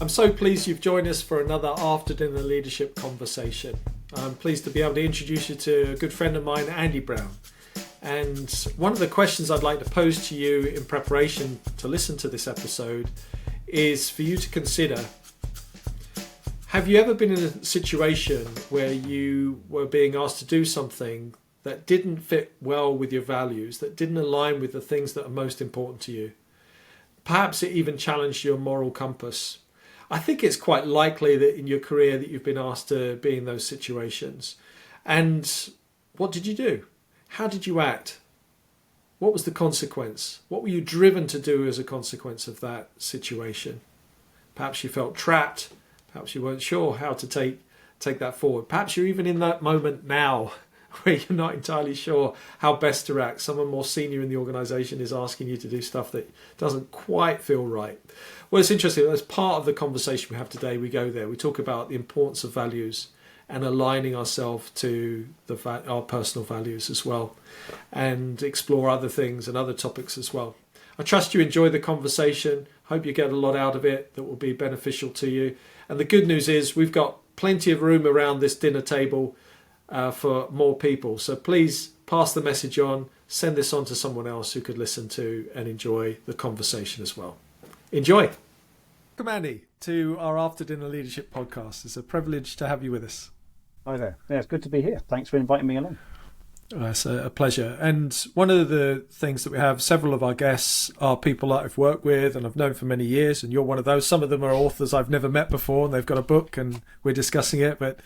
I'm so pleased you've joined us for another After Dinner Leadership conversation. I'm pleased to be able to introduce you to a good friend of mine, Andy Brown. And one of the questions I'd like to pose to you in preparation to listen to this episode is for you to consider: have you ever been in a situation where you were being asked to do something that didn't fit well with your values, that didn't align with the things that are most important to you? Perhaps it even challenged your moral compass. I think it's quite likely that in your career that you've been asked to be in those situations. And what did you do? How did you act? What was the consequence? What were you driven to do as a consequence of that situation? Perhaps you felt trapped. Perhaps you weren't sure how to take that forward. Perhaps you're even in that moment now where you're not entirely sure how best to act. Someone more senior in the organisation is asking you to do stuff that doesn't quite feel right. Well, it's interesting. As part of the conversation we have today, we go there. We talk about the importance of values and aligning ourselves to our personal values as well, and explore other things and other topics as well. I trust you enjoy the conversation. Hope you get a lot out of it that will be beneficial to you. And the good news is we've got plenty of room around this dinner table for more people. So please pass the message on, send this on to someone else who could listen to and enjoy the conversation as well. Enjoy. Welcome, Andy, to our After Dinner Leadership podcast. It's a privilege to have you with us. Hi there. Yeah, it's good to be here. Thanks for inviting me along. It's a pleasure. And one of the things that we have, several of our guests are people that I've worked with and I've known for many years, and you're one of those. Some of them are authors I've never met before, and they've got a book and we're discussing it, but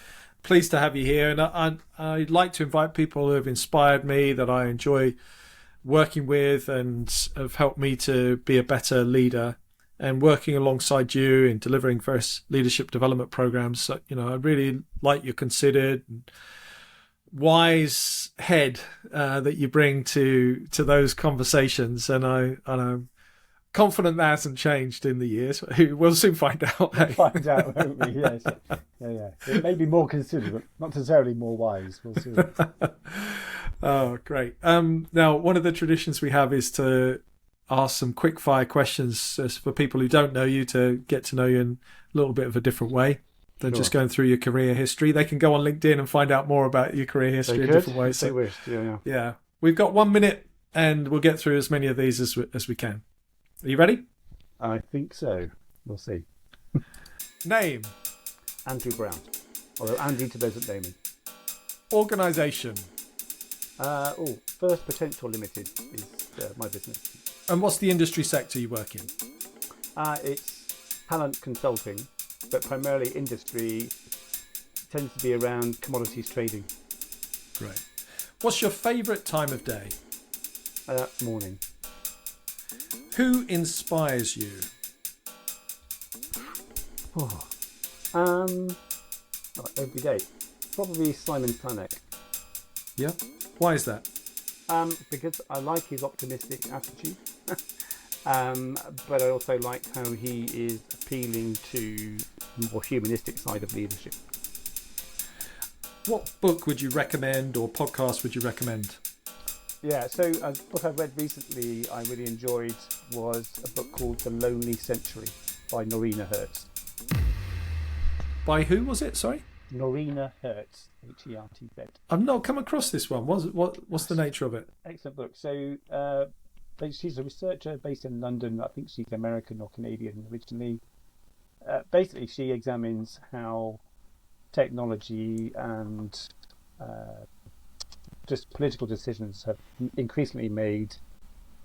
pleased to have you here. And I'd like to invite people who have inspired me, that I enjoy working with and have helped me to be a better leader, and working alongside you in delivering various leadership development programs. So, I really like your considered and wise head that you bring to those conversations. And I'm confident that hasn't changed in the years. We'll soon find out. We'll find out, won't we? Yes. Yeah. It may be more considered, but not necessarily more wise. We'll see. Oh, great. Now, one of the traditions we have is to ask some quick fire questions for people who don't know you, to get to know you in a little bit of a different way than just going through your career history. They can go on LinkedIn and find out more about your career history in different ways. They wished. Yeah. We've got 1 minute and we'll get through as many of these as we can. Are you ready? I think so. We'll see. Name? Andrew Brown. Although Andy to those that know me. Organisation? First Potential Limited is my business. And what's the industry sector you work in? It's talent consulting, but primarily industry tends to be around commodities trading. Great. What's your favourite time of day? Morning. Who inspires you? Every day. Probably Simon Sinek. Yeah. Why is that? Because I like his optimistic attitude. But I also like how he is appealing to the more humanistic side of leadership. What book would you recommend, or podcast would you recommend? Yeah, so a book I've read recently I really enjoyed was a book called The Lonely Century by Norina Hertz. By who was it? Sorry? Norina Hertz, Hertz. I've not come across this one. What's the nature of it? Excellent book. So she's a researcher based in London. I think she's American or Canadian originally. Basically, she examines how technology and just political decisions have increasingly made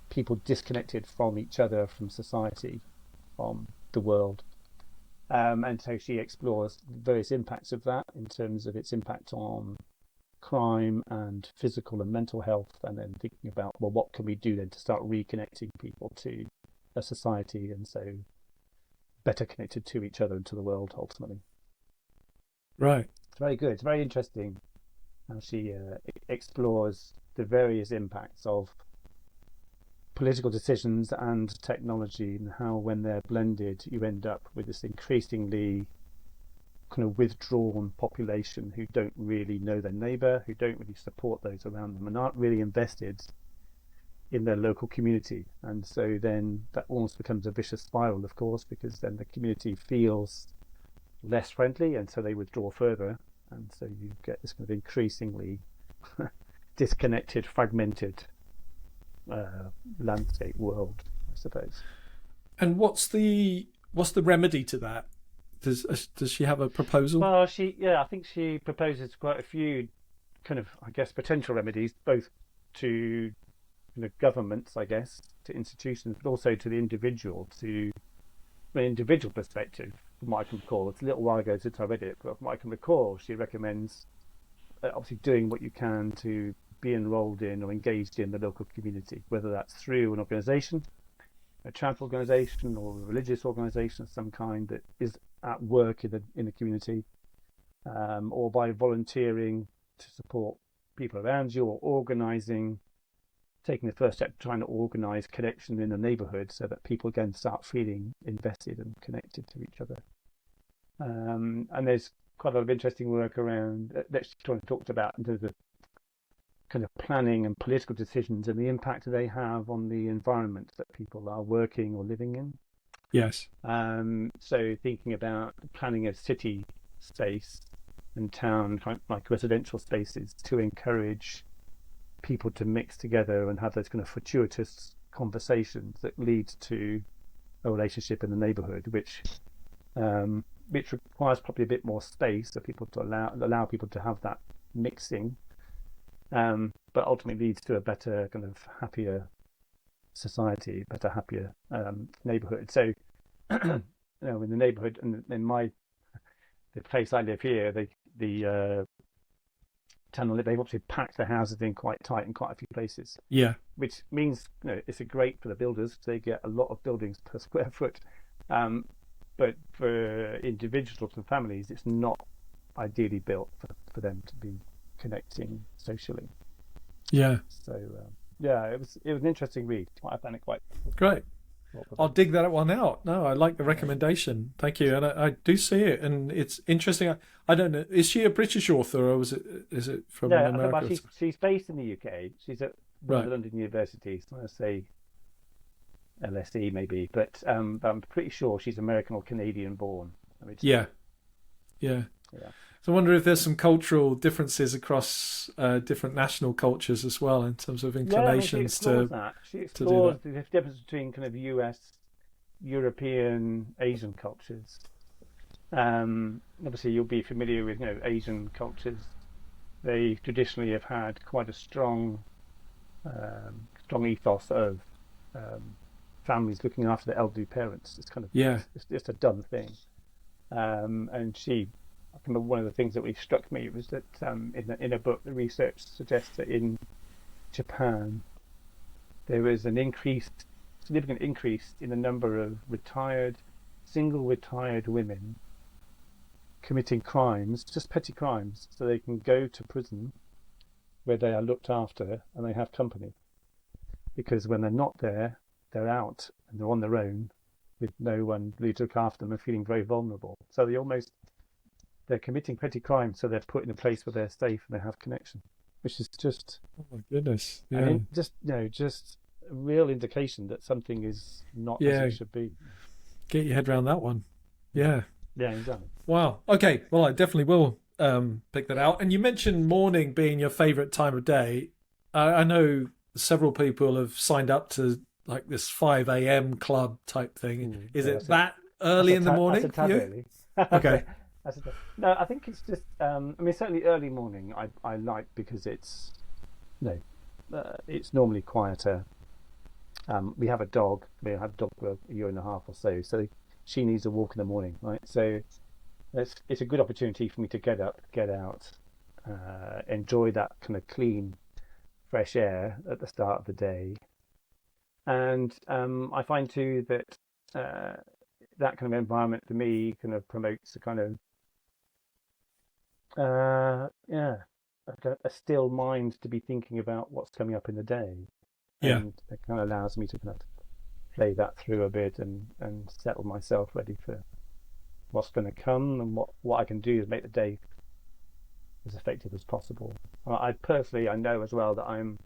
people disconnected from each other, from society, from the world. And so she explores various impacts of that in terms of its impact on crime and physical and mental health, and then thinking about, well, what can we do then to start reconnecting people to a society, and so better connected to each other and to the world ultimately. Right. It's very good. It's very interesting how she explores the various impacts of political decisions and technology, and how when they're blended you end up with this increasingly kind of withdrawn population who don't really know their neighbour, who don't really support those around them, and aren't really invested in their local community. And so then that almost becomes a vicious spiral, of course, because then the community feels less friendly, and so they withdraw further. And so you get this kind of increasingly disconnected, fragmented landscape world, I suppose. And what's the remedy to that? Does she have a proposal? Well, I think she proposes quite a few kind of, I guess, potential remedies, both to governments, I guess, to institutions, but also to the individual, to from an individual perspective. From what I can recall, it's a little while ago since I read it, but from what I can recall, she recommends obviously doing what you can to be enrolled in or engaged in the local community, whether that's through an organisation, a charitable organisation, or a religious organisation of some kind that is at work in the community, or by volunteering to support people around you, or organising, taking the first step, trying to organise connection in the neighbourhood so that people again start feeling invested and connected to each other. And there's quite a lot of interesting work around that she talked about in terms of kind of planning and political decisions and the impact they have on the environment that people are working or living in. Yes. So thinking about planning a city space and town, like residential spaces, to encourage people to mix together and have those kind of fortuitous conversations that lead to a relationship in the neighbourhood, which requires probably a bit more space for people to allow people to have that mixing, but ultimately leads to a better kind of happier society, better happier neighbourhood. So in the neighbourhood and in the place I live here, the town they've obviously packed the houses in quite tight in quite a few places. Yeah. Which means it's great for the builders. They get a lot of buildings per square foot. But for individuals and families, it's not ideally built for them to be connecting socially. Yeah. So it was an interesting read. I found it quite great. I'll dig that one out. No, I like the recommendation. Thank you. And I do see it, and it's interesting. I don't know. Is she a British author, or is it from America? She's based in the UK. She's at London University. So I say LSE maybe, but I'm pretty sure she's American or Canadian born. Yeah. So I wonder if there's some cultural differences across different national cultures as well in terms of inclinations she explores the difference between kind of US, European, Asian cultures. Obviously, you'll be familiar with Asian cultures. They traditionally have had quite a strong ethos of families looking after their elderly parents. It's kind of it's a done thing. And I remember one of the things that really struck me was that in a book, the research suggests that in Japan there was an significant increase in the number of single retired women committing crimes, just petty crimes, so they can go to prison where they are looked after and they have company. Because when they're not there, they're out and they're on their own with no one really to look after them and feeling very vulnerable. So they're committing petty crimes, so they're put in a place where they're safe and they have connection, which is just, oh my goodness, yeah. I mean, just a real indication that something is not as it should be. Get your head around that one. Yeah, exactly. Wow. Okay, well, I definitely will pick that out. And you mentioned morning being your favourite time of day. I know several people have signed up to like this 5 a.m. club type thing. Is it that early in the morning? That's a tad early. Okay. No, I think it's just. Certainly early morning. I like because it's normally quieter. We have a dog. We had a dog for a year and a half or so. So she needs a walk in the morning, right? So it's a good opportunity for me to get up, get out, enjoy that kind of clean, fresh air at the start of the day. And I find too that that kind of environment for me kind of promotes a kind of a still mind to be thinking about what's coming up in the day. And it kind of allows me to kind of play that through a bit and settle myself ready for what's going to come and what I can do to make the day as effective as possible. I personally, I know as well that I'm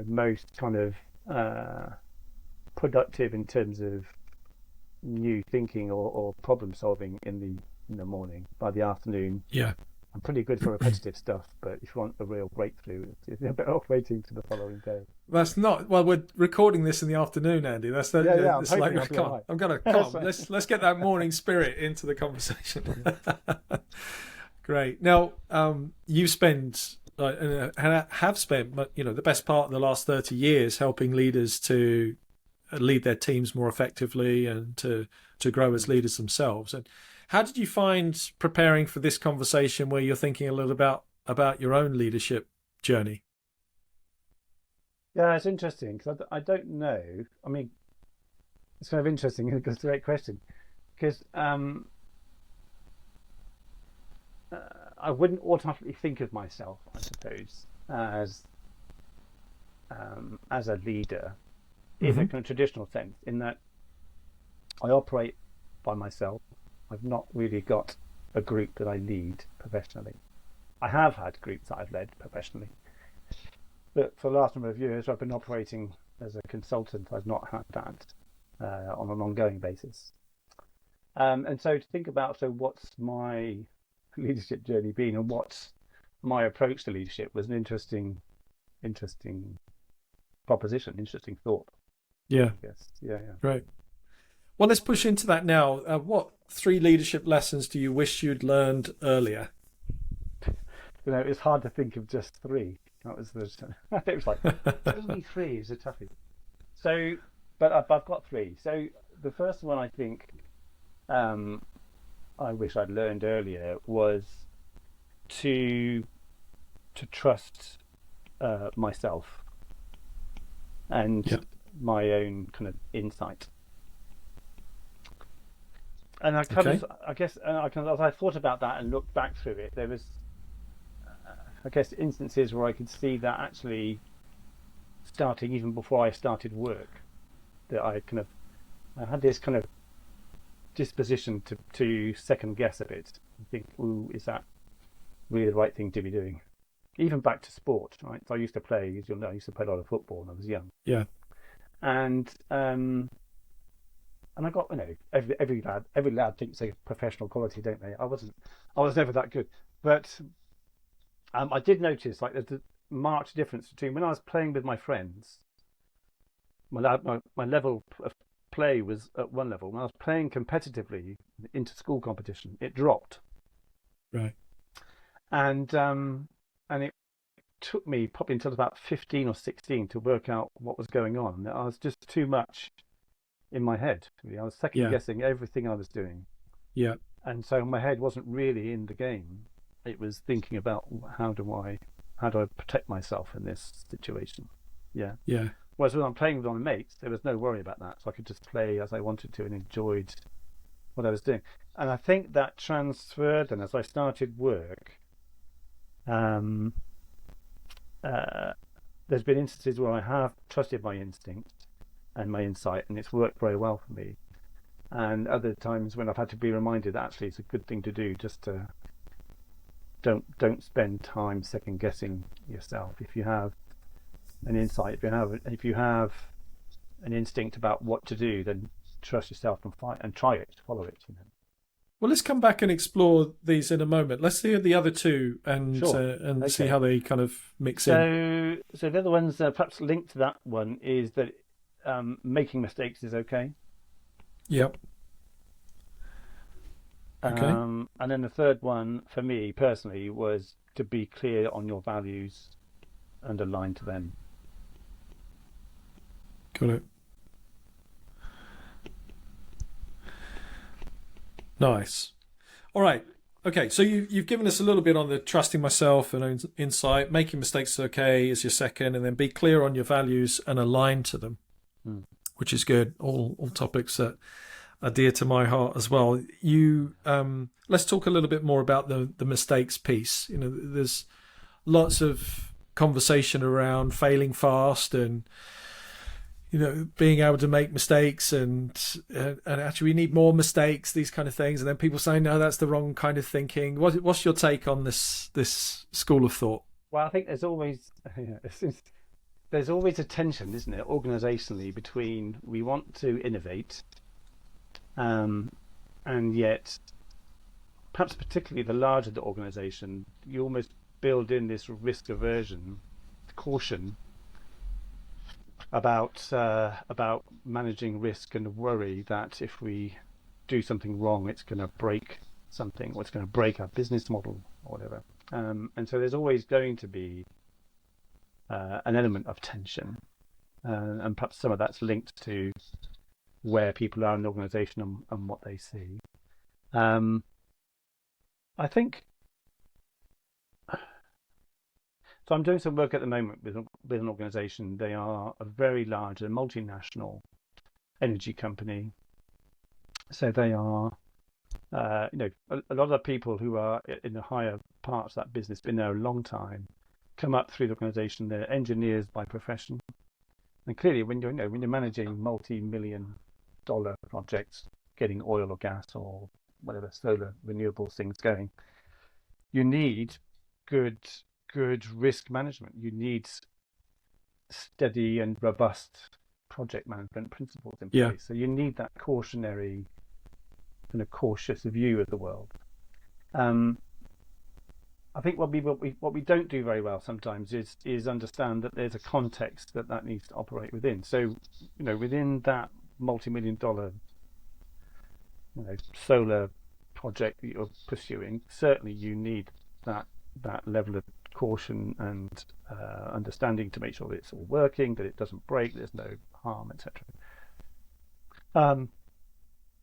most kind of productive in terms of new thinking or problem solving in the morning. By the afternoon, Yeah. I'm pretty good for repetitive stuff, but if you want a real breakthrough, it's a bit off waiting to the following day. That's not well. We're recording this in the afternoon, Andy. That's the, Yeah. I'm it's hoping like it'll be come all on. right. I'm gonna come on. Let's get that morning spirit into the conversation. Great. Now, you spend and have spent, the best part of the last 30 years helping leaders to lead their teams more effectively and to grow as leaders themselves. And how did you find preparing for this conversation where you're thinking a little about your own leadership journey? Yeah, it's interesting because I don't know. I mean, it's kind of interesting because it's a great question. Because I wouldn't automatically think of myself, I suppose, as a leader in a kind of traditional sense, in that I operate by myself. I've not really got a group that I lead professionally. I have had groups that I've led professionally, but for the last number of years, I've been operating as a consultant. I've not had that on an ongoing basis. And so to think about, so what's my leadership journey been and what's my approach to leadership was an interesting proposition, interesting thought. Yeah. I guess. Yeah. Great. Well, let's push into that now. What 3 leadership lessons do you wish you'd learned earlier? It's hard to think of just 3. That was it was like only 3 is a toughie. So, but I've got 3. So the first one I think I wish I'd learned earlier was to trust myself and my own kind of insight. And I guess, as I thought about that and looked back through it, there was, I guess, instances where I could see that actually starting even before I started work, that I had this kind of disposition to second guess a bit and think, ooh, is that really the right thing to be doing? Even back to sport, right? So I used to play, as you'll know, I used to play a lot of football when I was young. Yeah. And I got, every lad thinks they're professional quality, don't they? I was never that good, but I did notice like there's a marked difference between when I was playing with my friends. My level of play was at one level. When I was playing competitively into school competition, it dropped. Right. And it took me probably until about 15 or 16 to work out what was going on. I was just too much in my head. I was second guessing everything I was doing. Yeah. And so my head wasn't really in the game. It was thinking about how do I protect myself in this situation. Yeah. Yeah. Whereas when I'm playing with my mates, there was no worry about that. So I could just play as I wanted to and enjoyed what I was doing. And I think that transferred, and as I started work, there's been instances where I have trusted my instinct and my insight, and it's worked very well for me. And other times when I've had to be reminded that actually it's a good thing to do, just to don't spend time second guessing yourself. If you have an insight, if you have an instinct about what to do, then trust yourself and fight and try it, follow it. Well, let's come back and explore these in a moment. Let's hear the other 2 and Sure. see how they kind of mix in. So the other ones, perhaps linked to that one, is that making mistakes is okay. Yep. Okay. And then the third one for me personally was to be clear on your values and align to them. Got it. Nice. All right. Okay. So you've given us a little bit on the trusting myself and insight. Making mistakes is okay is your second, and then be clear on your values and align to them, which is good. All topics that are dear to my heart as well. Let's talk a little bit more about the mistakes piece. There's lots of conversation around failing fast and being able to make mistakes and actually we need more mistakes, these kind of things. And then people say, no, that's the wrong kind of thinking. What's your take on this school of thought? Well, I think there's there's always a tension, isn't it, organizationally, between we want to innovate, um, and yet, perhaps particularly the larger the organization, you almost build in this risk aversion, caution about managing risk, and worry that if we do something wrong, it's going to break something, or it's going to break our business model, or whatever. And so there's always going to be an element of tension, and perhaps some of that's linked to where people are in the organization, and what they see. Um, I think so. I'm doing some work at the moment with an organization. They are a very large, a multinational energy company. So they are, a lot of the people who are in the higher parts of that business, been there a long time, come up through the organization. They're engineers by profession, and clearly, when you're managing multi-million-dollar projects, getting oil or gas or whatever solar renewables things going, you need good risk management. You need steady and robust project management principles in Yeah. place. So you need that cautionary, kind of cautious view of the world. I think what we don't do very well sometimes is understand that there's a context that needs to operate within. So, within that multi-million-dollar, solar project that you're pursuing, certainly you need that level of caution and understanding to make sure that it's all working, that it doesn't break, there's no harm, etc.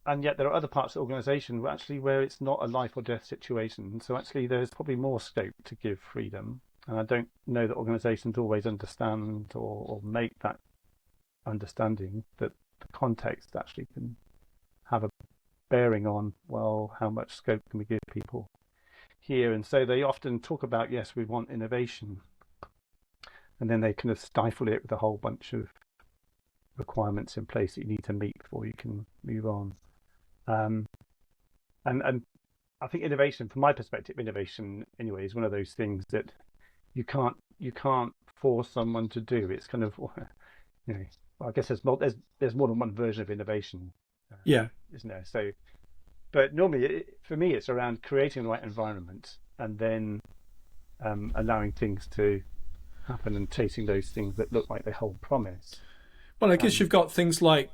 And yet there are other parts of the organisation where it's not a life or death situation. So actually there's probably more scope to give freedom. And I don't know that organisations always understand or make that understanding that the context actually can have a bearing on, well, how much scope can we give people here? And so they often talk about, yes, we want innovation. And then they kind of stifle it with a whole bunch of requirements in place that you need to meet before you can move on. And I think innovation, from my perspective, innovation anyway is one of those things that you can't force someone to do. It's kind of, I guess there's more than one version of innovation, Yeah. isn't there? So, but normally for me it's around creating the right environment, and then allowing things to happen and chasing those things that look like they hold promise. Well, I guess you've got things like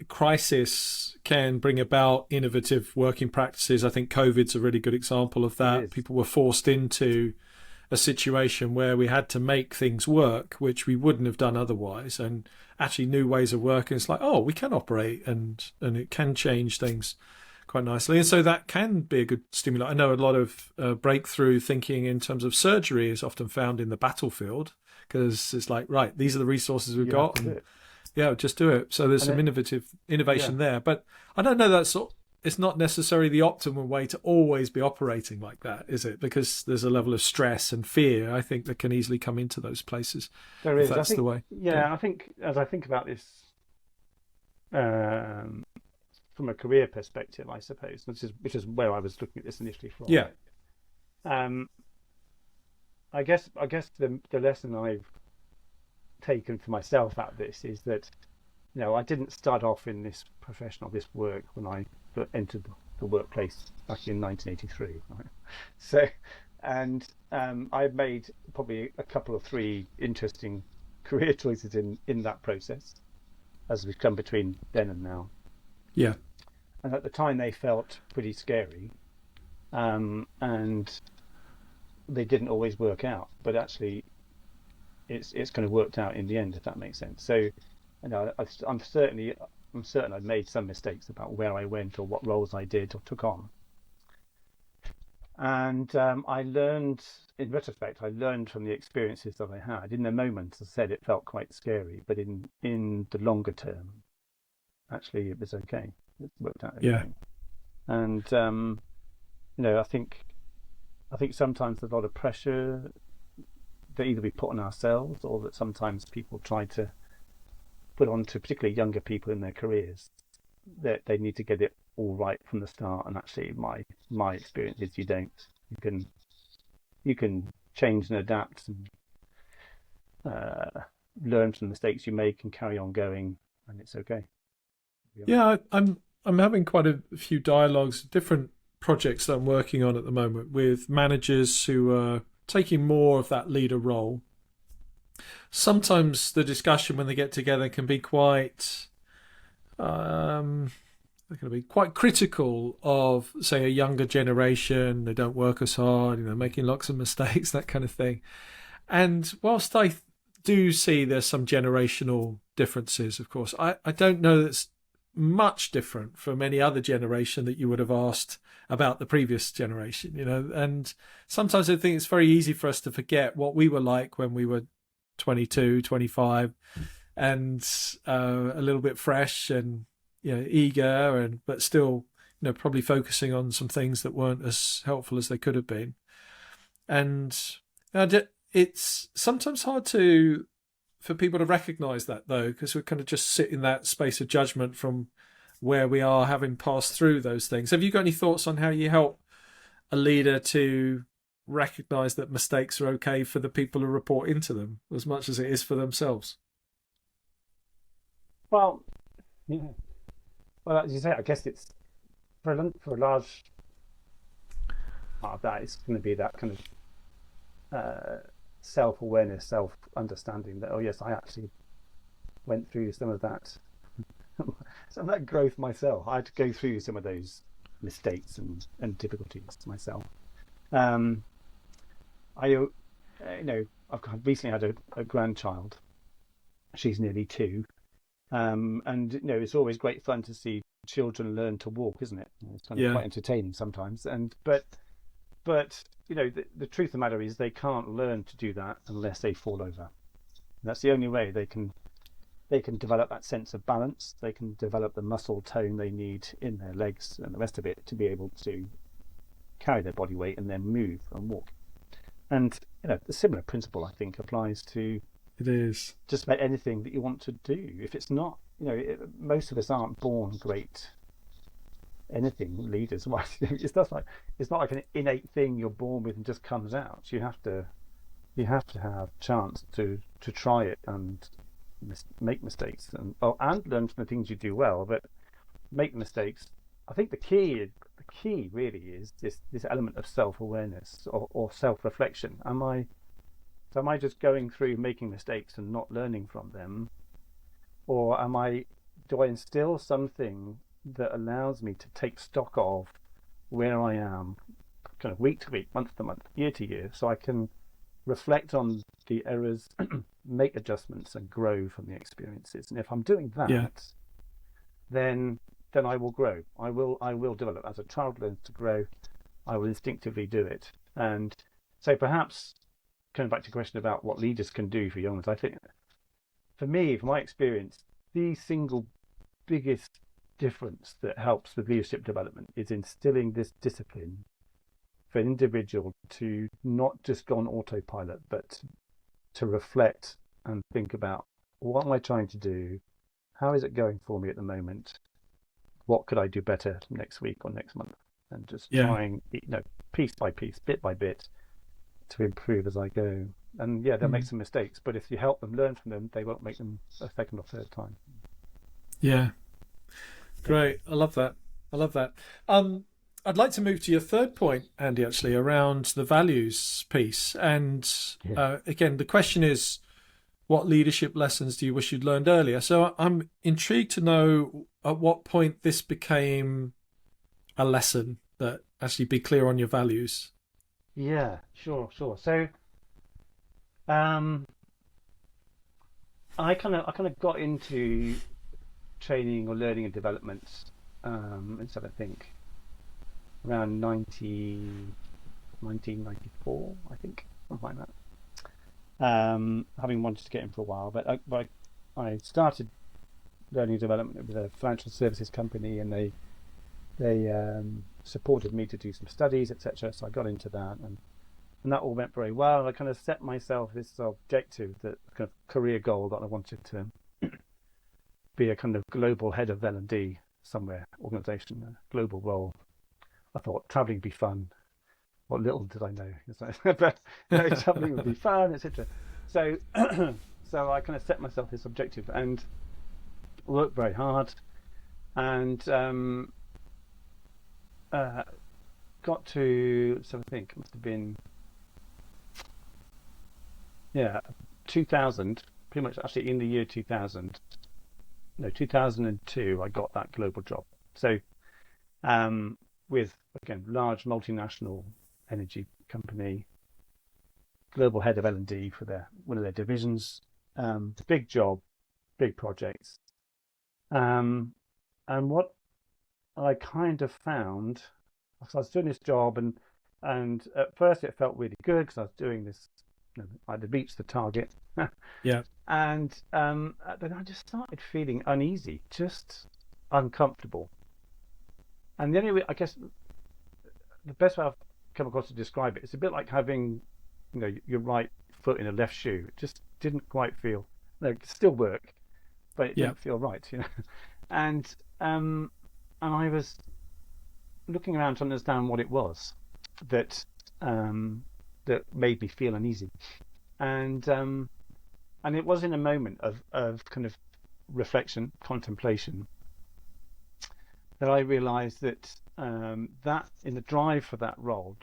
crisis can bring about innovative working practices. I think COVID's a really good example of that. People were forced into a situation where we had to make things work, which we wouldn't have done otherwise, and actually new ways of working. It's like, oh, we can operate and it can change things quite nicely. And so that can be a good stimuli. I know a lot of breakthrough thinking in terms of surgery is often found in the battlefield, because it's like, right, these are the resources we've got. Yeah, just do it. So there's some innovation there. But I don't know it's not necessarily the optimum way to always be operating like that, is it? Because there's a level of stress and fear, I think, that can easily come into those places. There is. That's the way. Yeah, I think as I think about this from a career perspective, I suppose, which is where I was looking at this initially from. Yeah. I guess the lesson I've taken for myself out of this is that I didn't start off in this work when I entered the workplace back in 1983, right? So I've made probably a couple of three interesting career choices in that process as we've come between then and now. Yeah. And at the time they felt pretty scary, and they didn't always work out, but actually it's kind of worked out in the end, if that makes sense. So, I'm certain I've made some mistakes about where I went or what roles I did or took on. And I learned, in retrospect, from the experiences that I had. In the moment, as I said, it felt quite scary, but in the longer term, actually, it was okay. It worked out okay. Yeah. And I think sometimes there's a lot of pressure that either we put on ourselves, or that sometimes people try to put on to particularly younger people in their careers, that they need to get it all right from the start. And actually my experience is you don't. You can change and adapt and learn from the mistakes you make and carry on going, and it's okay. Yeah, I'm having quite a few dialogues, different projects that I'm working on at the moment with managers who are taking more of that leader role. Sometimes the discussion when they get together can be quite they're going to be quite critical of, say, a younger generation. They don't work as hard, making lots of mistakes, that kind of thing. And whilst I do see there's some generational differences, of course, I don't know that's much different from any other generation that you would have asked about the previous generation, And sometimes I think it's very easy for us to forget what we were like when we were 22, 25, and a little bit fresh and eager, but still probably focusing on some things that weren't as helpful as they could have been. And it's sometimes hard for people to recognize that, though, because we kind of just sit in that space of judgment from where we are, having passed through those things. Have you got any thoughts on how you help a leader to recognize that mistakes are okay for the people who report into them as much as it is for themselves? Well, yeah. Well, as you say, I guess it's for a large part of that, it's going to be that kind of self-awareness, self-understanding that, oh yes, I actually went through some of that growth myself. I had to go through some of those mistakes and difficulties myself. I've recently had a grandchild. She's nearly 2. And it's always great fun to see children learn to walk, isn't it? It's kind of quite entertaining sometimes. But the truth of the matter is they can't learn to do that unless they fall over. And that's the only way they can develop that sense of balance. They can develop the muscle tone they need in their legs and the rest of it to be able to carry their body weight and then move and walk. And the similar principle, I think, applies to it is just about anything that you want to do. If it's not, most of us aren't born great anything leaders. It's not like an innate thing you're born with and just comes out. You have to have chance to try it and make mistakes and learn from the things you do well, but make mistakes. I think the key really is this element of self-awareness or self-reflection. Am I just going through making mistakes and not learning from them? Or do I instill something that allows me to take stock of where I am kind of week to week, month to month, year to year, so I can reflect on the errors, make adjustments and grow from the experiences? And if I'm doing that, then I will grow. I will develop. As a child learns to grow, I will instinctively do it. And so perhaps coming back to the question about what leaders can do for young ones, I think for me, from my experience, the single biggest difference that helps with leadership development is instilling this discipline for an individual to not just go on autopilot, but to reflect and think about, what am I trying to do? How is it going for me at the moment? What could I do better next week or next month? And just trying, piece by piece, bit by bit, to improve as I go. And they'll make some mistakes, but if you help them learn from them, they won't make them a second or third time. Yeah. Great. I love that. I'd like to move to your third point, Andy, actually, around the values piece. And again, the question is, what leadership lessons do you wish you'd learned earlier? So I'm intrigued to know at what point this became a lesson, that actually be clear on your values. Yeah, sure. So, I kind of got into training or learning and development, instead, I think, around 1994, I think, something like that. Having wanted to get in for a while, but I started learning and development with a financial services company, and they supported me to do some studies, etc. So I got into that, and that all went very well. I kind of set myself this objective, that kind of career goal, that I wanted to be a kind of global head of L&D somewhere, organisation, a global role. I thought travelling would be fun. What little did I know? But travelling would be fun, etc. So so I kind of set myself this objective and worked very hard, and got to, so I think it must have been, 2000, pretty much actually in the year 2000, no, 2002, I got that global job. So with, again, large multinational energy company, global head of L&D for one of their divisions, big job, big projects. And what I kind of found, so I was doing this job, and at first it felt really good because I was doing this, I'd reached the target. Yeah. And then I just started feeling uneasy, just uncomfortable. And the only way, I guess, the best way I've come across to describe it, it's a bit like having, your right foot in a left shoe. It just didn't quite feel, it could still work, but it didn't feel right, And I was looking around to understand what it was that that made me feel uneasy, and it was in a moment of kind of reflection, contemplation, that I realised that that in the drive for that role,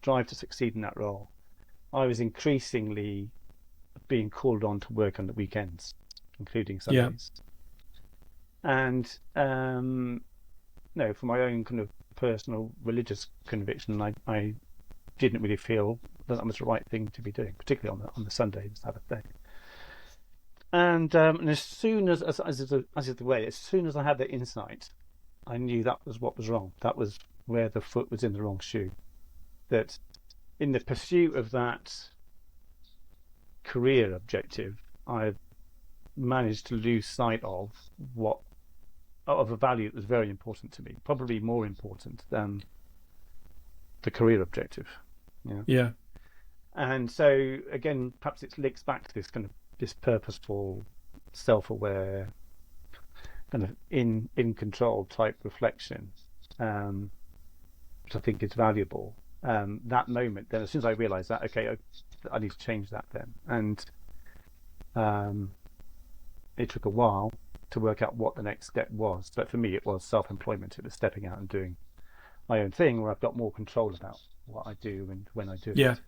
drive to succeed in that role, I was increasingly being called on to work on the weekends, including Sundays. And for my own kind of personal religious conviction, I didn't really feel that was the right thing to be doing, particularly on the Sunday, the Sabbath day. And as soon as is the way, as soon as I had that insight, I knew that was what was wrong. That was where the foot was in the wrong shoe. That in the pursuit of that career objective, I managed to lose sight of a value that was very important to me, probably more important than the career objective. Yeah. And so again, perhaps it links back to this kind of this purposeful, self-aware, kind of in control type reflection, which I think is valuable. That moment, then as soon as I realised that, okay, I need to change that then, and it took a while to work out what the next step was. But for me, it was self-employment. It was stepping out and doing my own thing, where I've got more control about what I do and when I do it.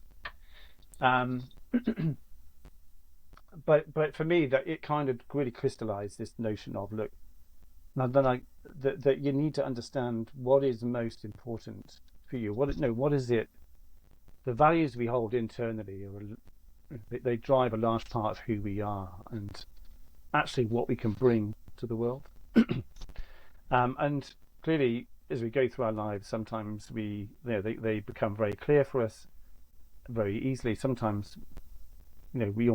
But for me, that it kind of really crystallized this notion of, look, now then that you need to understand what is most important for you. What is it? The values we hold internally they drive a large part of who we are, and actually what we can bring to the world. And clearly, as we go through our lives, sometimes they become very clear for us very easily. Sometimes, we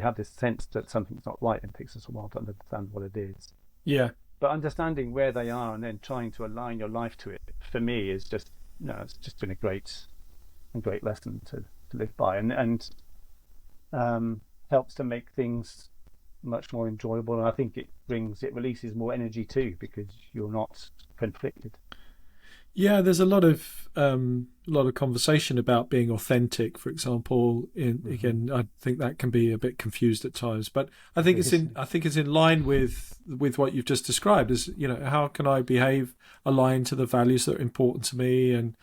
have this sense that something's not right, and it takes us a while to understand what it is. Yeah. But understanding where they are and then trying to align your life to it, for me, is just, it's just been a great lesson to live by, and helps to make things much more enjoyable. And I think it releases more energy too, because you're not conflicted. Yeah, there's a lot of conversation about being authentic, for example. Again, I think that can be a bit confused at times, but I think it's in line with what you've just described. As how can I behave aligned to the values that are important to me, and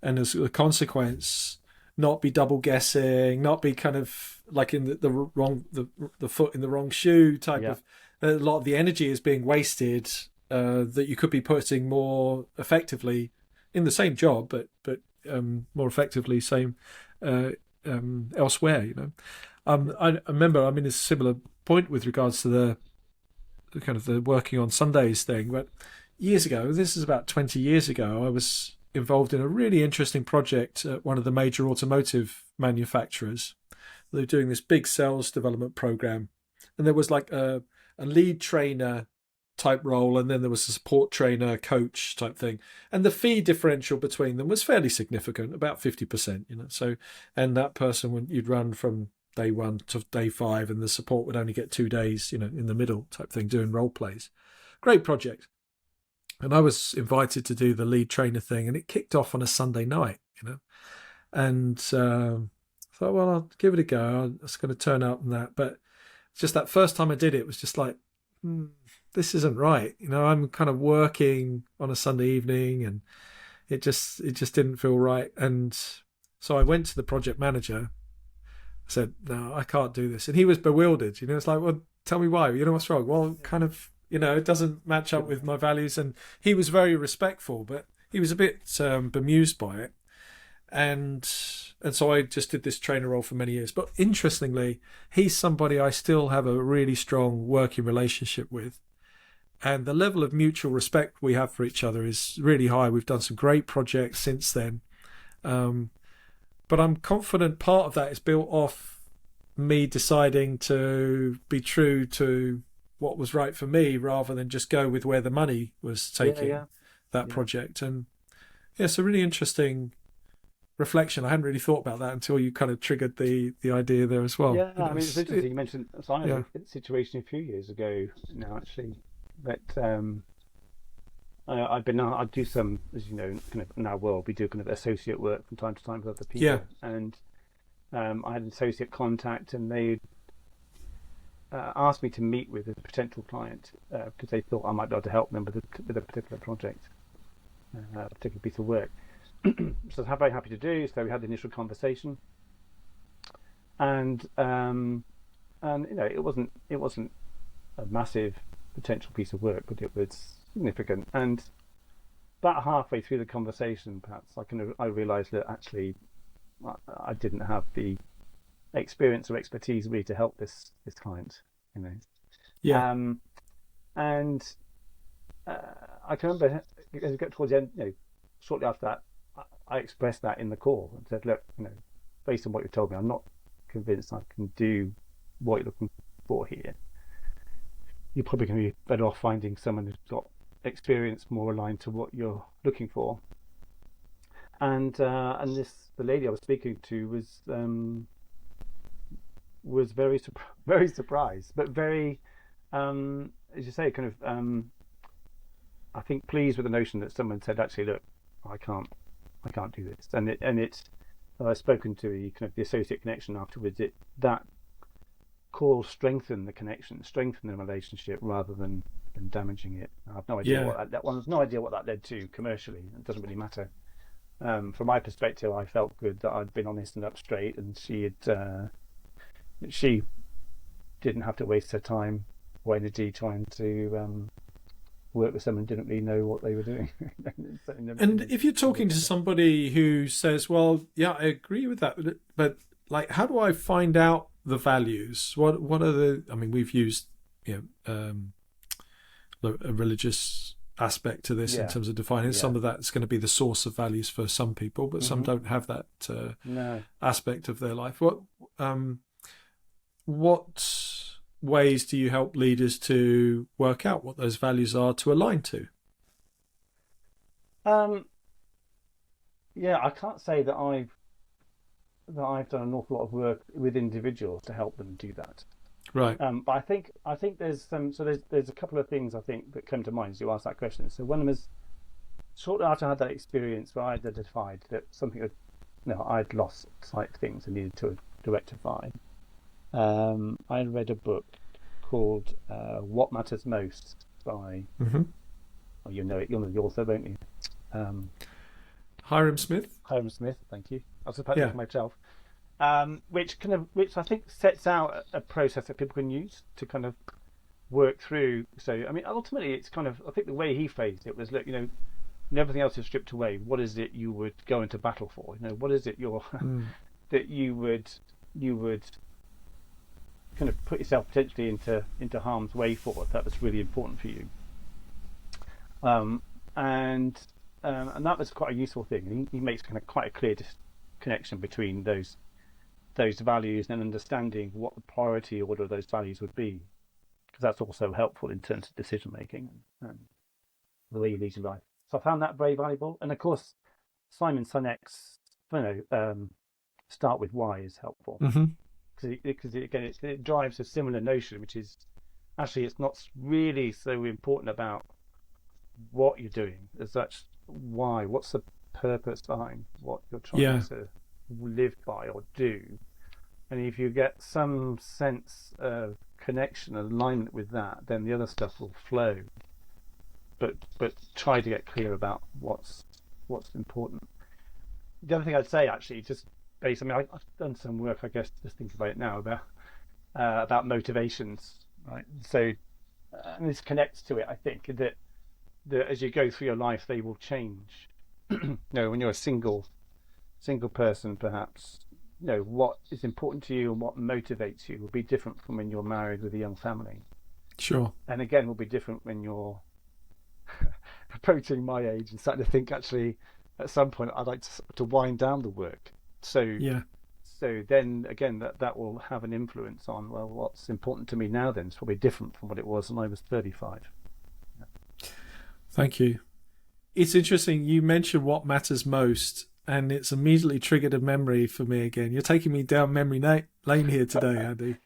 as a consequence, not be double guessing, not be kind of like in the foot in the wrong shoe type of. A lot of the energy is being wasted that you could be putting more effectively in the same job, but more effectively elsewhere. I remember I'm in a similar point with regards to the kind of the working on Sundays thing. But years ago, this is about 20 years ago, I was involved in a really interesting project at one of the major automotive manufacturers. They were doing this big sales development program, and there was like a lead trainer type role, and then there was a support trainer coach type thing, and the fee differential between them was fairly significant, about 50%. So, and that person, you'd run from day 1 to day 5, and the support would only get 2 days, in the middle type thing, doing role plays. Great project. And I was invited to do the lead trainer thing, and it kicked off on a Sunday night, and thought, well, I'll give it a go. I'm just going to turn up and that. But just that first time I did it, was just like, this isn't right. I'm kind of working on a Sunday evening, and it just didn't feel right. And so I went to the project manager. I said, no, I can't do this. And he was bewildered. It's like, well, tell me why. What's wrong? Well, kind of, it doesn't match up with my values. And he was very respectful, but he was a bit bemused by it. And so I just did this trainer role for many years. But interestingly, he's somebody I still have a really strong working relationship with. And the level of mutual respect we have for each other is really high. We've done some great projects since then. But I'm confident part of that is built off me deciding to be true to what was right for me, rather than just go with where the money was taking that project. And it's a really interesting reflection. I hadn't really thought about that until you kind of triggered the idea there as well. Yeah, I mean, it's interesting. You mentioned a situation a few years ago now, actually, that I do some, as you know, kind of in our world, we do kind of associate work from time to time with other people. Yeah. And I had an associate contact, and they asked me to meet with a potential client because they thought I might be able to help them with a particular project, a particular piece of work. So I was very happy to do. So we had the initial conversation, and it wasn't a massive potential piece of work, but it was significant. And about halfway through the conversation, perhaps I realised that actually I didn't have the experience or expertise really to help this client. Yeah. And I can remember as we got towards the end, shortly after that, I expressed that in the call and said, look, based on what you've told me, I'm not convinced I can do what you're looking for here. You're probably going to be better off finding someone who's got experience more aligned to what you're looking for. And the lady I was speaking to was very surprised, but very, as you say, kind of, I think pleased with the notion that someone said, actually, look, I can't do this. And I've spoken to the associate connection afterwards. That call strengthen the connection, strengthen the relationship rather than damaging it. I have no idea what that led to commercially. It doesn't really matter. From my perspective, I felt good that I'd been honest and up straight, and she didn't have to waste her time or energy trying to work with someone who didn't really know what they were doing. And if you're talking to somebody who says, well, yeah, I agree with that, but like, how do I find out the values? What are we've used a religious aspect to this in terms of defining some of that's going to be the source of values for some people, but some don't have that aspect of their life. What ways do you help leaders to work out what those values are to align to? I can't say that I've done an awful lot of work with individuals to help them do that. Right. But I think there's there's a couple of things I think that come to mind as you ask that question. So one of them is, shortly after I had that experience where I identified that something I'd lost sight of things and needed to rectify. I read a book called What Matters Most by you'll know the author, won't you? Hiram Smith. Hiram Smith, thank you. I was about to for myself. Which I think sets out a process that people can use to kind of work through. So ultimately it's kind of, I think the way he phrased it was, look, when everything else is stripped away, what is it you would go into battle for? What is it that you would kind of put yourself potentially into harm's way for, if that was really important for you. And that was quite a useful thing. And he makes kind of quite a clear connection between those values and understanding what the priority order of those values would be, because that's also helpful in terms of decision making and the way you lead your life. So I found that very valuable. And of course, Simon Sinek's start with why is helpful. Because it drives a similar notion, which is actually it's not really so important about what you're doing as such. Why? What's the purpose behind what you're trying to live by or do? And if you get some sense of connection and alignment with that, then the other stuff will flow. But try to get clear about what's important. The other thing I'd say, actually, just based, I mean, I've done some work, I guess, just think about it now, about motivations, right? So, and this connects to it, I think, that as you go through your life, they will change. When you're a single person, perhaps, what is important to you and what motivates you will be different from when you're married with a young family. Sure. And again, will be different when you're approaching my age and starting to think, actually, at some point, I'd like to wind down the work. So, Yeah. so then again, that will have an influence on, well, what's important to me now. Then it's probably different from what it was when I was 35. Thank you. It's interesting. You mentioned what matters most, and it's immediately triggered a memory for me again. You're taking me down memory lane here today, Andy.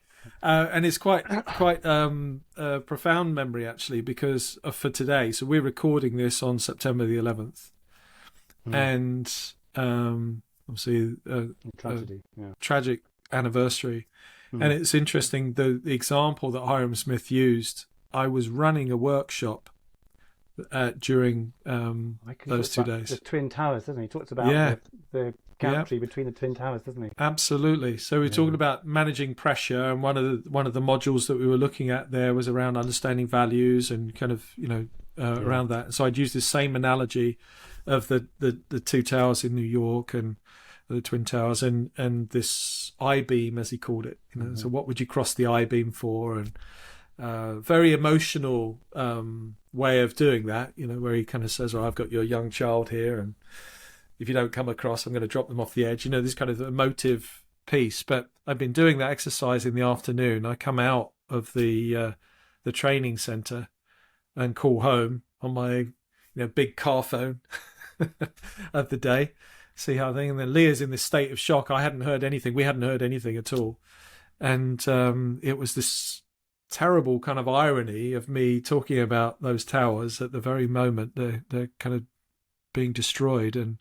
And it's quite a profound memory, actually, because for today. So we're recording this on September the 11th. And obviously Tragedy, yeah. tragic anniversary. And it's interesting, the example that Hiram Smith used. I was running a workshop during those 2 days. The Twin Towers, doesn't he? He talks about the gantry between the Twin Towers, doesn't he? Absolutely. So we're talking about managing pressure, and one of the modules that we were looking at there was around understanding values and kind of around that. So I'd use this same analogy of the two towers in New York and the Twin Towers and this I-beam, as he called it. So what would you cross the I-beam for? And very emotional way of doing that, where he kind of says, "Oh, I've got your young child here, and if you don't come across, I'm going to drop them off the edge." This kind of emotive piece. But I've been doing that exercise in the afternoon. I come out of the training center and call home on my big car phone of the day, see how thing. And then Leah's in this state of shock. I hadn't heard anything. We hadn't heard anything at all, and it was this terrible kind of irony of me talking about those towers at the very moment they're kind of being destroyed. And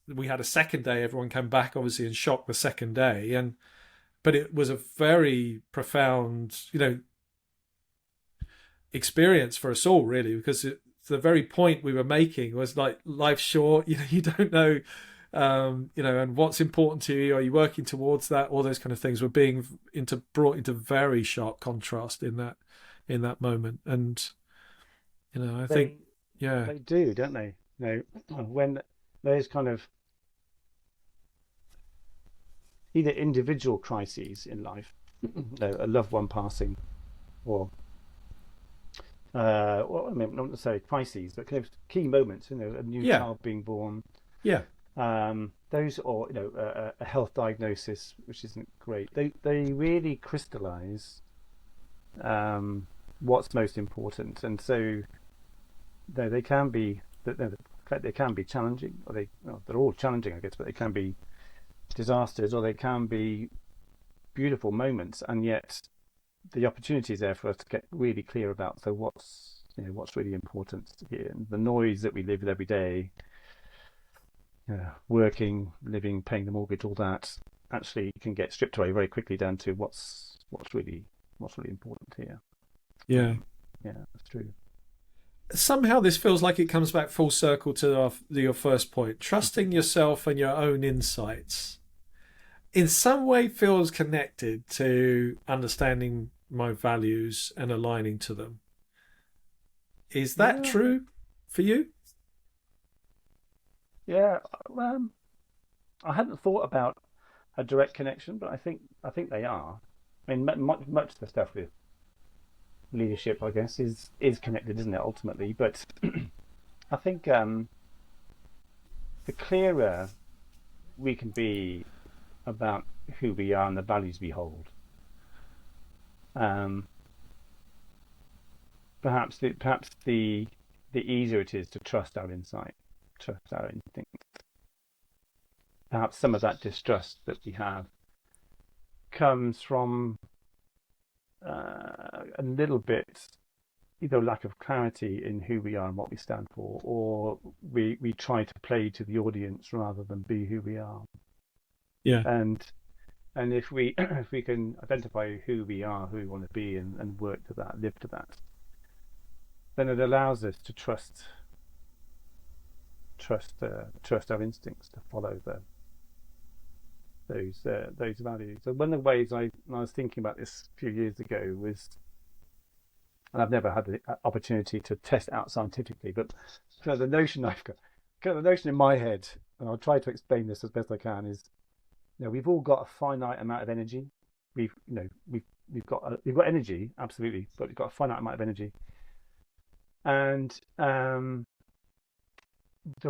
we had a second day. Everyone came back obviously in shock the second day, but it was a very profound experience for us all, really, because the very point we were making was like, life's short, you don't know and what's important to you, are you working towards that, all those kind of things were being brought into very sharp contrast in that moment. And I think they do, don't they? When those kind of either individual crises in life, a loved one passing, or I mean, not necessarily crises, but kind of key moments, a new child being born, those, or a health diagnosis which isn't great, they really crystallize what's most important. And so they can be challenging, or they're all challenging, I guess, but they can be disasters, or they can be beautiful moments. And yet the opportunity is there for us to get really clear about, so what's really important here. And the noise that we live with every day, working, living, paying the mortgage, all that actually can get stripped away very quickly down to what's really important here. Yeah, that's true. Somehow this feels like it comes back full circle to your first point. Trusting yourself and your own insights in some way feels connected to understanding my values and aligning to them. Is that true for you? Yeah, I hadn't thought about a direct connection, but I think they are. I mean, much of the stuff with leadership, I guess, is connected, isn't it, ultimately? But I think the clearer we can be about who we are and the values we hold, perhaps the easier it is to trust our insight, trust our instincts. Perhaps some of that distrust that we have comes from a little bit either lack of clarity in who we are and what we stand for, or we try to play to the audience rather than be who we are. Yeah. And if we if we can identify who we are, who we want to be, and work to that, live to that, then it allows us to trust our instincts, to follow those values. So one of the ways I was thinking about this a few years ago was, and I've never had the opportunity to test it out scientifically, but kind of the notion I've got, kind of the notion in my head, and I'll try to explain this as best I can, is, we've all got a finite amount of energy. We've got energy, absolutely, but we've got a finite amount of energy, and the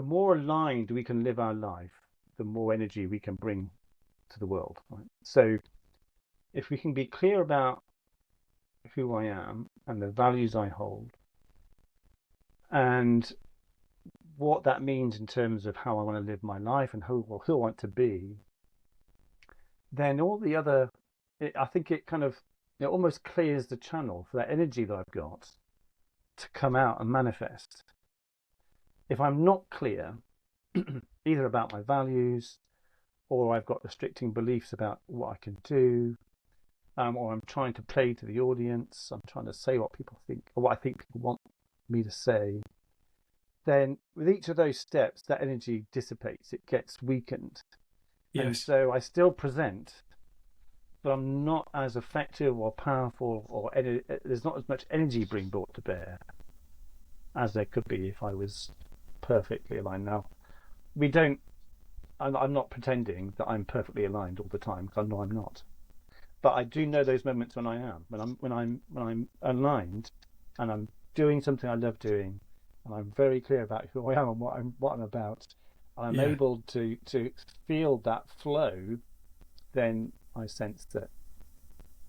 more aligned we can live our life, the more energy we can bring to the world. Right? So if we can be clear about who I am and the values I hold, and what that means in terms of how I want to live my life and who I want to be, then all the other, I think it kind of, it almost clears the channel for that energy that I've got to come out and manifest. If I'm not clear, either about my values, or I've got restricting beliefs about what I can do, or I'm trying to play to the audience, I'm trying to say what people think, or what I think people want me to say, then with each of those steps, that energy dissipates, it gets weakened. Yes. And so I still present, but I'm not as effective or powerful, or there's not as much energy being brought to bear as there could be if I was perfectly aligned. Now, I'm not pretending that I'm perfectly aligned all the time, because I know I'm not. But I do know those moments when I am, when I'm aligned, and I'm doing something I love doing, and I'm very clear about who I am and what I'm about, and I'm able to feel that flow. Then I sense that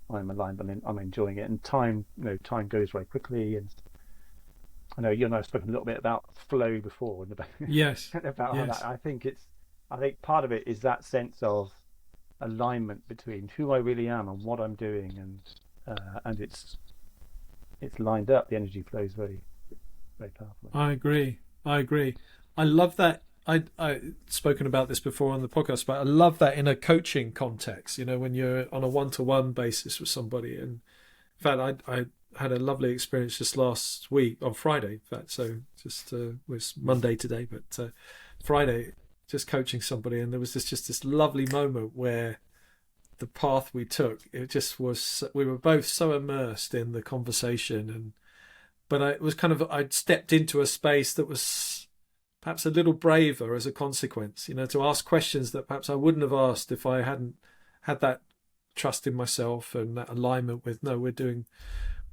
I'm aligned, and I'm enjoying it. And time goes very quickly. And I know you and I have spoken a little bit about flow before, and about about how that. I think part of it is that sense of alignment between who I really am and what I'm doing, and it's lined up. The energy flows very, very powerfully. I agree. I love that. I spoken about this before on the podcast, but I love that in a coaching context, when you're on a one-to-one basis with somebody. And in fact, I had a lovely experience just last week on Friday. In fact, so just was Monday today, but Friday, just coaching somebody, and there was this lovely moment where the path we took, it just was, we were both so immersed in the conversation, but it was kind of, I'd stepped into a space that was perhaps a little braver as a consequence, to ask questions that perhaps I wouldn't have asked if I hadn't had that trust in myself and that alignment with, no, we're doing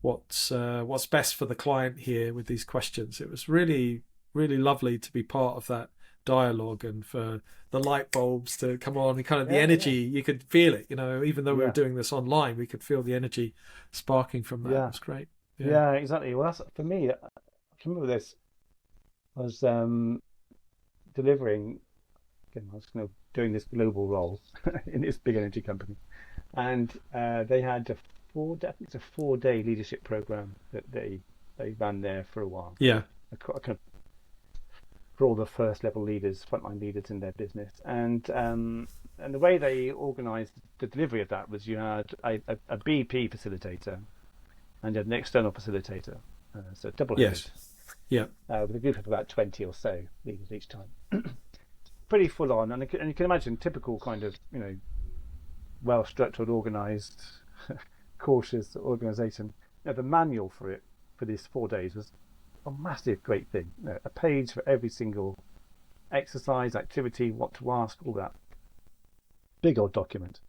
what's best for the client here with these questions. It was really, really lovely to be part of that dialogue, and for the light bulbs to come on, and kind of the energy, you could feel it, even though we were doing this online, we could feel the energy sparking from that. It was great. Yeah, exactly. Well, that's, for me, I can remember this. I was delivering, again, I was kind of doing this global role in this big energy company, and they had a 4-day leadership program that they ran there for a while. Yeah. Kind of for all the first level leaders, frontline leaders in their business, and the way they organised the delivery of that was, you had a BP facilitator and you had an external facilitator, so double-headed. Yes. Yeah. With a group of about 20 or so leaders each time. Pretty full on, and you can imagine typical kind of, well structured, organised, cautious organisation. The manual for this 4 days was a massive, great thing. A page for every single exercise, activity, what to ask, all that. Big old document.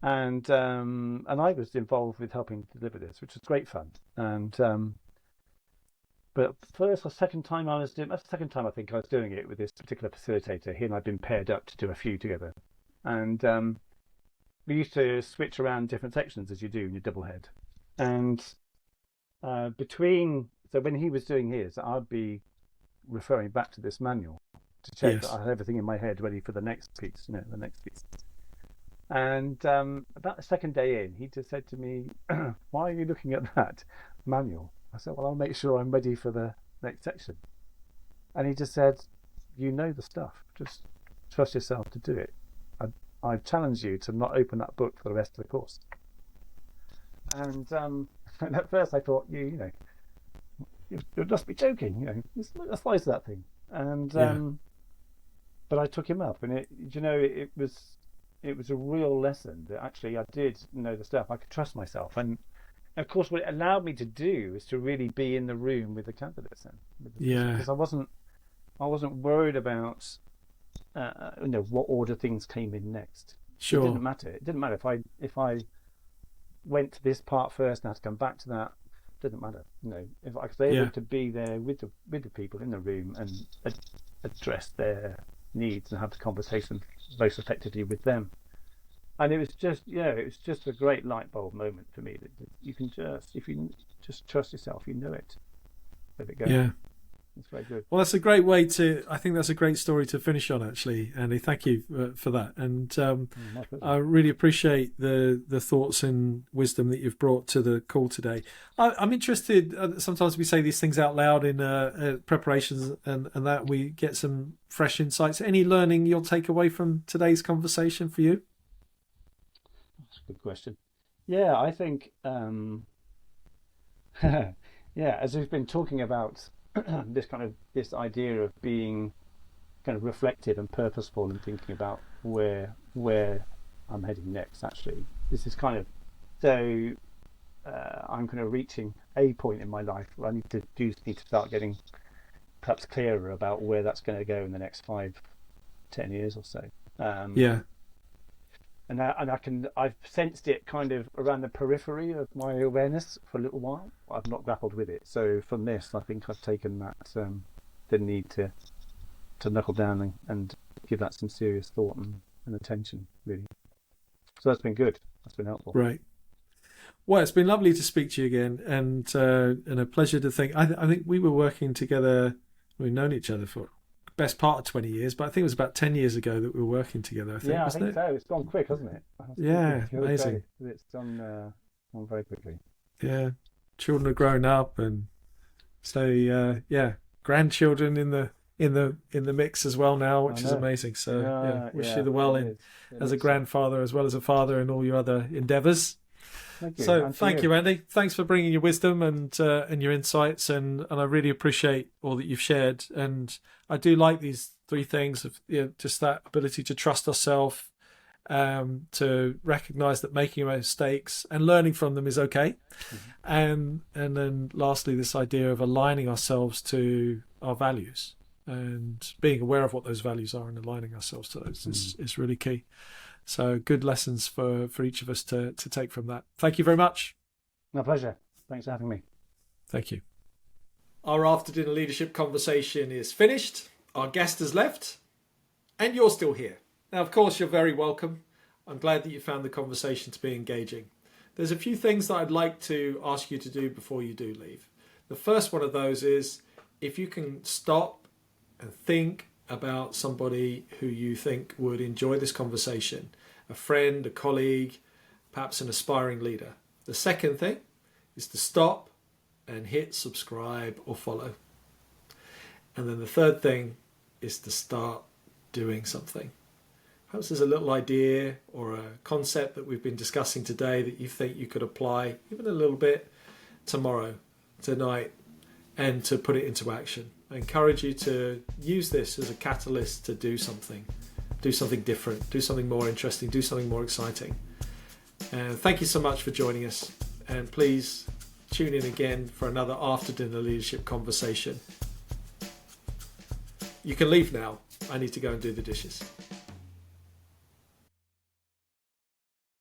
And I was involved with helping deliver this, which was great fun. And but first or second time that's the second time I think I was doing it with this particular facilitator. He and I'd been paired up to do a few together, and we used to switch around different sections, as you do in your double head. And so when he was doing his, I'd be referring back to this manual to check that I had everything in my head ready for the next piece, the next piece. And about the second day in, he just said to me, "Why are you looking at that manual?" I said, "Well, I'll make sure I'm ready for the next section." And he just said, "You know the stuff. Just trust yourself to do it. I challenge you to not open that book for the rest of the course. And at first I thought, you know, you must be joking, you know, look at the size of that thing. And but I took him up, and it was a real lesson that actually I did know the stuff. I could trust myself, and of course, what it allowed me to do is to really be in the room with the candidates, because I wasn't worried about what order things came in next. Sure. It didn't matter. It didn't matter if I went to this part first and had to come back to that. It didn't matter. You know, if I was able to be there with the people in the room and address their needs and have the conversation most effectively with them. And it was just a great light bulb moment for me that you can if you just trust yourself, you know it. Let it go. Yeah. It's very good. Well, that's a great way I think that's a great story to finish on, actually, Andy. Thank you for that. And I really appreciate the thoughts and wisdom that you've brought to the call today. I'm interested, sometimes we say these things out loud in preparations and that we get some fresh insights. Any learning you'll take away from today's conversation for you? That's a good question. Yeah, I think, as we've been talking about this idea of being kind of reflective and purposeful and thinking about where I'm heading next. Actually, this is kind of I'm kind of reaching a point in my life where I need to start getting perhaps clearer about where that's going to go in the next 5-10 years or so. And I've sensed it kind of around the periphery of my awareness for a little while. I've not grappled with it. So from this, I think I've taken that the need to knuckle down and give that some serious thought and attention, really. So that's been good. That's been helpful. Right. Well, it's been lovely to speak to you again, and a pleasure to think. I think we were working together. We've known each other for best part of 20 years, but I think it was about 10 years ago that we were working together. I think so. It's gone quick, hasn't it? Amazing. It's gone very quickly. Yeah, children are grown up, and so grandchildren in the mix as well now, which is amazing. So wish you the well as a grandfather as well as a father and all your other endeavours. Thank you. So thank you, Andy. Thanks for bringing your wisdom and your insights, and I really appreciate all that you've shared. And I do like these 3 things of just that ability to trust ourselves, to recognise that making mistakes and learning from them is okay, and then lastly, this idea of aligning ourselves to our values and being aware of what those values are and aligning ourselves to those is really key. So good lessons for each of us to take from that. Thank you very much. My pleasure. Thanks for having me. Thank you. Our after dinner leadership conversation is finished. Our guest has left, and you're still here. Now, of course, you're very welcome. I'm glad that you found the conversation to be engaging. There's a few things that I'd like to ask you to do before you do leave. The first one of those is if you can stop and think about somebody who you think would enjoy this conversation, a friend, a colleague, perhaps an aspiring leader. The second thing is to stop and hit subscribe or follow. And then the third thing is to start doing something. Perhaps there's a little idea or a concept that we've been discussing today that you think you could apply even a little bit tomorrow, tonight, and to put it into action. I encourage you to use this as a catalyst to do something different, do something more interesting, do something more exciting. And thank you so much for joining us. And please tune in again for another after dinner leadership conversation. You can leave now. I need to go and do the dishes.